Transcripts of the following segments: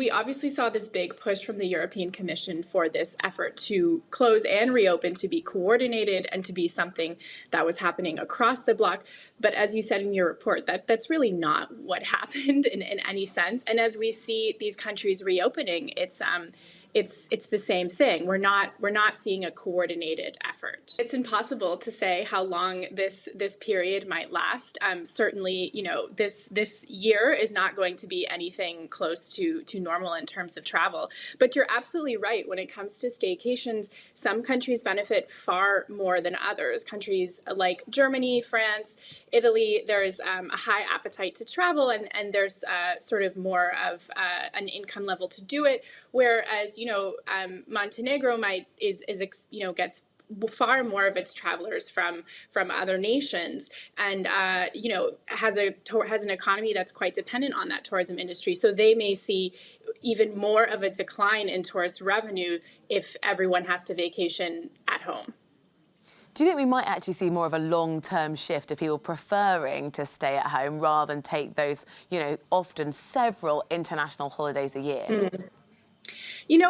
we obviously saw this big push from the European Commission for this effort to close and reopen to be coordinated and to be something that was happening across the bloc. But as you said in your report, that's really not what happened in any sense. And as we see these countries reopening, it's the same thing. We're not seeing a coordinated effort. It's impossible to say how long this period might last. Certainly, this year is not going to be anything close to normal in terms of travel. But you're absolutely right. When it comes to staycations, some countries benefit far more than others. Countries like Germany, France, Italy, there's a high appetite to travel, and there's sort of more of an income level to do it. Whereas, Montenegro gets far more of its travelers from other nations, and has an economy that's quite dependent on that tourism industry. So they may see even more of a decline in tourist revenue if everyone has to vacation at home. Do you think we might actually see more of a long-term shift of people preferring to stay at home rather than take those, often several international holidays a year? Mm.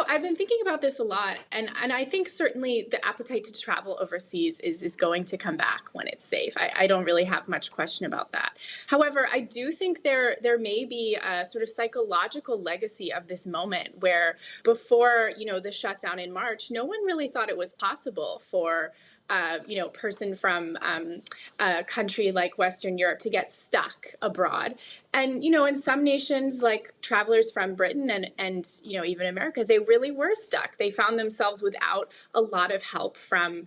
I've been thinking about this a lot, and I think certainly the appetite to travel overseas is going to come back when it's safe. I don't really have much question about that. However, I do think there may be a sort of psychological legacy of this moment where before, the shutdown in March, no one really thought it was possible for person from a country like Western Europe to get stuck abroad. And, in some nations, like travelers from Britain and even America, they really were stuck. They found themselves without a lot of help from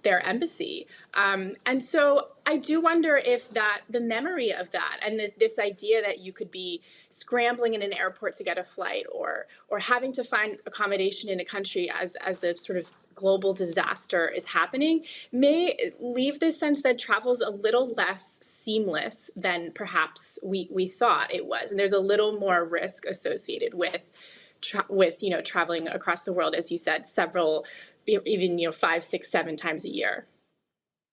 their embassy. And so I do wonder if the memory of that and this idea that you could be scrambling in an airport to get a flight or having to find accommodation in a country as a sort of global disaster is happening may leave this sense that travel is a little less seamless than perhaps we thought it was. And there's a little more risk associated with traveling across the world, as you said, several, even 5, 6, 7 times a year.